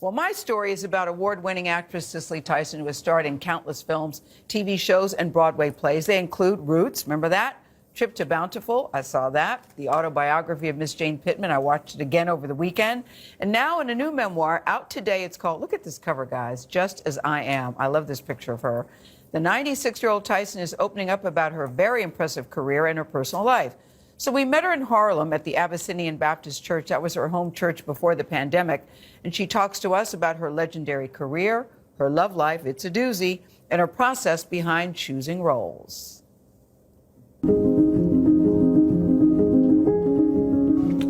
Well, my story is about award-winning actress Cicely Tyson, who has starred in countless films, TV shows, and Broadway plays. They include Roots, remember that? Trip to Bountiful, I saw that. The autobiography of Miss Jane Pittman, I watched it again over the weekend. And now in a new memoir, out today, it's called, look at this cover, guys, Just As I Am. I love this picture of her. The 96-year-old Tyson is opening up about her very impressive career and her personal life. So we met her in Harlem at the Abyssinian Baptist Church. That was her home church before the pandemic. And she talks to us about her legendary career, her love life, it's a doozy, and her process behind choosing roles.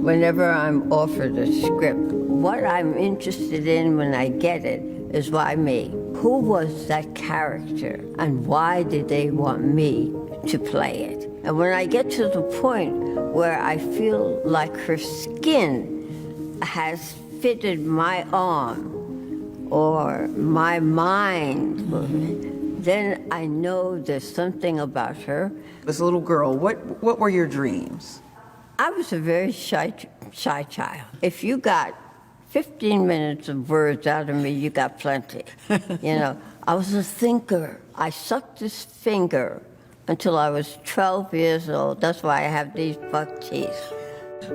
Whenever I'm offered a script, what I'm interested in when I get it is why me? Who was that character and why did they want me to play it? And when I get to the point where I feel like her skin has fitted my arm or my mind, then I know there's something about her. As a little girl, what were your dreams? I was a very shy child. If you got 15 minutes of words out of me, you got plenty. You know, I was a thinker. I sucked this finger until I was 12 years old. That's why I have these buck teeth.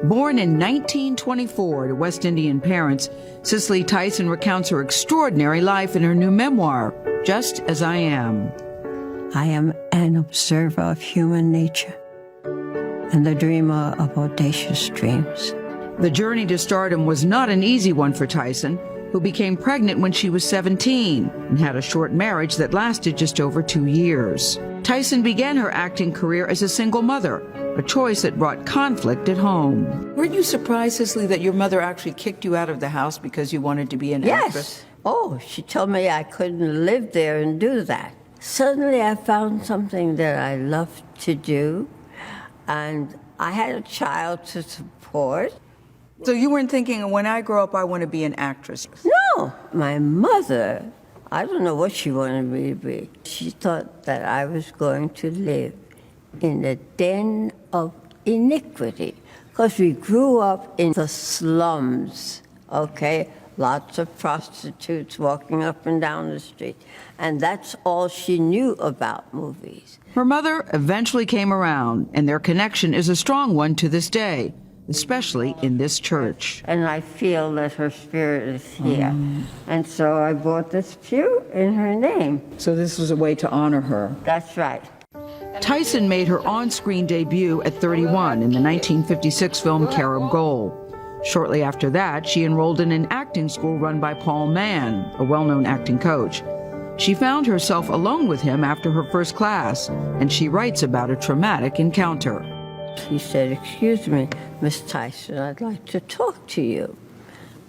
Born in 1924 to West Indian parents, Cicely Tyson recounts her extraordinary life in her new memoir, Just As I Am. I am an observer of human nature and the dreamer of audacious dreams. The journey to stardom was not an easy one for Tyson, who became pregnant when she was 17 and had a short marriage that lasted just over 2 years. Tyson began her acting career as a single mother, a choice that brought conflict at home. Weren't you surprised, Cicely, that your mother actually kicked you out of the house because you wanted to be an actress? Yes. Oh, she told me I couldn't live there and do that. Suddenly I found something that I loved to do, and I had a child to support. So you weren't thinking, when I grow up, I want to be an actress? No. My mother, I don't know what she wanted me to be. She thought that I was going to live in a den of iniquity, because we grew up in the slums, okay? Lots of prostitutes walking up and down the street. And that's all she knew about movies. Her mother eventually came around, and their connection is a strong one to this day, especially in this church. And I feel that her spirit is here. And so I bought this pew in her name. So this was a way to honor her. That's right. Tyson made her on-screen debut at 31 in the 1956 film Carob Gold. Shortly after that, she enrolled in an acting school run by Paul Mann, a well-known acting coach. She found herself alone with him after her first class, and she writes about a traumatic encounter. He said, "Excuse me, Miss Tyson, I'd like to talk to you."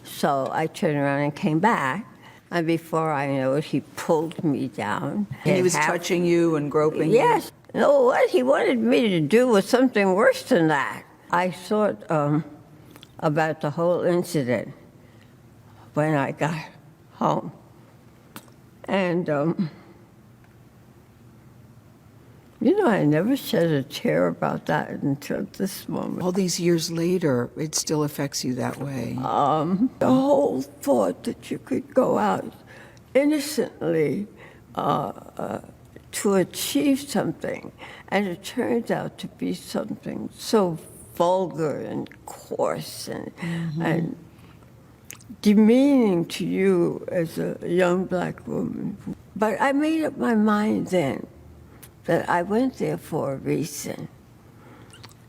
So I turned around and came back, and before I knew it, he pulled me down. And he was touching you and groping you? Yes. No, what he wanted me to do was something worse than that. I thought about the whole incident when I got home. And, you know, I never shed a tear about that until this moment. All these years later, it still affects you that way. The whole thought that you could go out innocently to achieve something, and it turns out to be something so vulgar and coarse and demeaning to you as a young black woman. But I made up my mind then that I went there for a reason,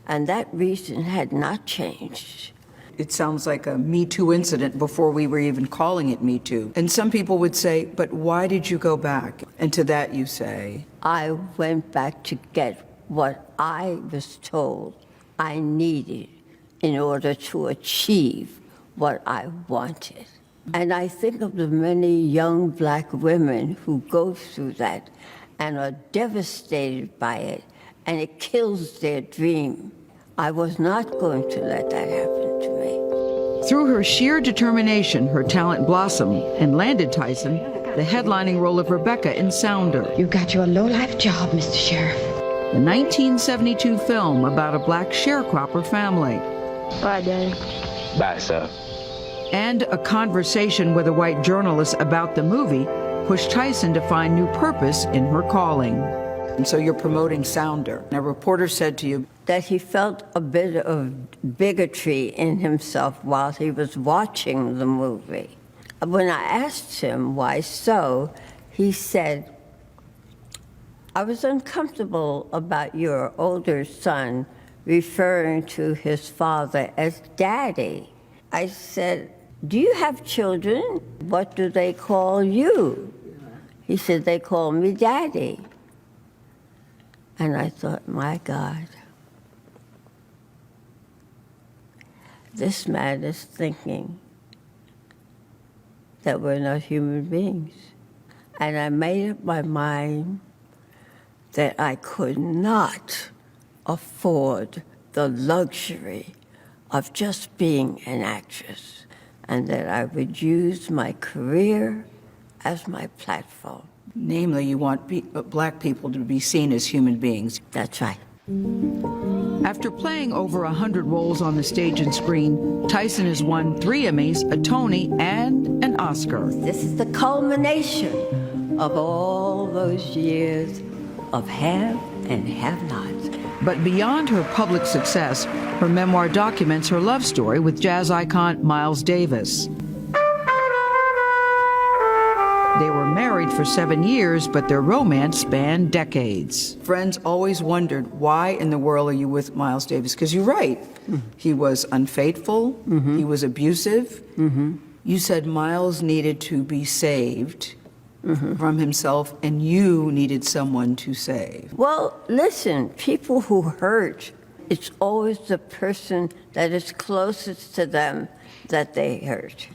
and that reason had not changed. It sounds like a Me Too incident before we were even calling it Me Too. And some people would say, but why did you go back? And to that you say, I went back to get what I was told I needed in order to achieve what I wanted. And I think of the many young black women who go through that and are devastated by it, and it kills their dream. I was not going to let that happen to me. Through her sheer determination, her talent blossomed and landed Tyson the headlining role of Rebecca in Sounder. You got your low-life job, Mr. Sheriff. The 1972 film about a black sharecropper family. Bye, Daddy. Bye, sir. And a conversation with a white journalist about the movie pushed Tyson to find new purpose in her calling. And so you're promoting Sounder. A reporter said to you that he felt a bit of bigotry in himself while he was watching the movie. When I asked him why so, he said, I was uncomfortable about your older son referring to his father as Daddy. I said, do you have children? What do they call you? He said, they call me Daddy. And I thought, my God, this man is thinking that we're not human beings. And I made up my mind that I could not afford the luxury of just being an actress, and that I would use my career as my platform. namely, you want black people to be seen as human beings. That's right. After playing over 100 roles on the stage and screen, Tyson has won 3 Emmys, a Tony, and an Oscar. This is the culmination of all those years of have and have nots. But beyond her public success, her memoir documents her love story with jazz icon Miles Davis. They were married for 7 years, but their romance spanned decades. Friends always wondered, why in the world are you with Miles Davis? Because you're right. He was unfaithful. He was abusive. You said Miles needed to be saved from himself, and you needed someone to save. Well, listen, people who hurt, it's always the person that is closest to them that they hurt.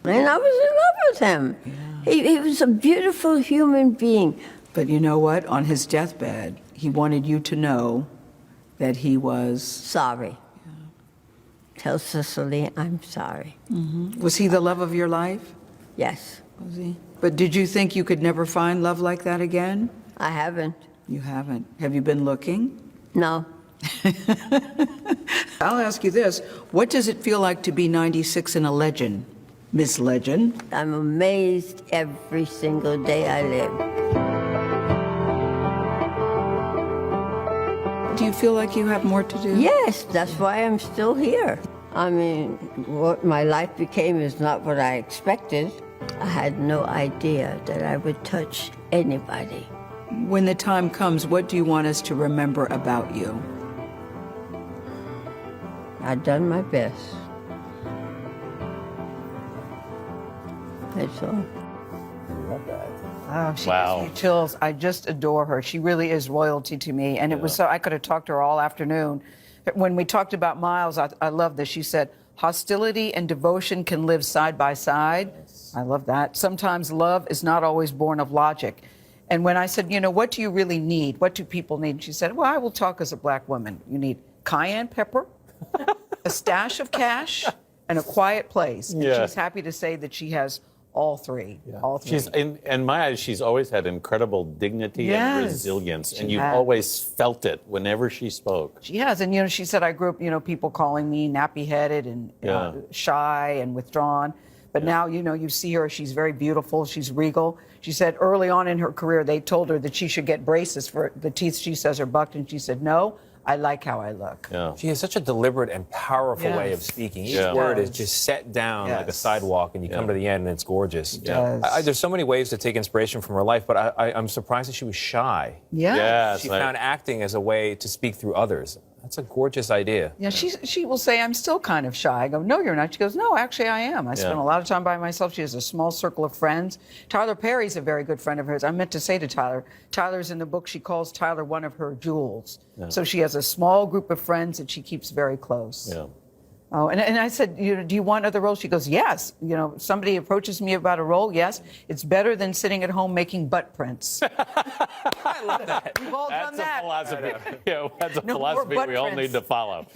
And I was in love with him. He was a beautiful human being. But you know what? On his deathbed, he wanted you to know that he was... Sorry. Tell Cicely I'm sorry. Was he the love of your life? Yes. Was he? But did you think you could never find love like that again? I haven't. You haven't. Have you been looking? No. I'll ask you this. What does it feel like to be 96 and a legend, Miss Legend? I'm amazed every single day I live. Do you feel like you have more to do? Yes, that's why I'm still here. I mean, what my life became is not what I expected. I had no idea that I would touch anybody. When the time comes, what do you want us to remember about you? I've done my best. That's all. Oh, she Wow. gives me chills. I just adore her. She really is royalty to me. And it was so, I could have talked to her all afternoon. When we talked about Miles, I love this. She said, hostility and devotion can live side by side. I love that. Sometimes love is not always born of logic. And when I said, you know, what do you really need? What do people need? She said, well, I will talk as a black woman. You need cayenne pepper, a stash of cash, and a quiet place. And Yeah. she's happy to say that she has all three. Yeah. All three. She's, in my eyes, she's always had incredible dignity and Yes. resilience, She and you've has. always felt it whenever she spoke. She has, and you know, she said, I grew up, you know, people calling me nappy-headed and shy and withdrawn. But now, you know, you see her, she's very beautiful, she's regal. She said early on in her career, they told her that she should get braces for the teeth she says are bucked, and she said, no, I like how I look. Yeah. She has such a deliberate and powerful way of Yes. speaking. Each Yeah. word is Yes. just set down like a Yes. sidewalk, and you come to the end, and it's gorgeous. does. There's so many ways to take inspiration from her life, but I'm surprised that she was shy. Yeah. Yes, She I- found acting as a way to speak through others. That's a gorgeous idea. Yeah, she will say, I'm still kind of shy. I go, no, you're not. She goes, no, actually, I am. I spend a lot of time by myself. She has a small circle of friends. Tyler Perry's a very good friend of hers. I meant to say to Tyler, Tyler's in the book, she calls Tyler one of her jewels. So she has a small group of friends that she keeps very close. Yeah. Oh, and I said, you know, do you want other roles? She goes, yes. You know, somebody approaches me about a role, yes. It's better than sitting at home making butt prints. I love that. We've all done That's a that. philosophy. Yeah, that's a No more philosophy butt we all prints. need to follow.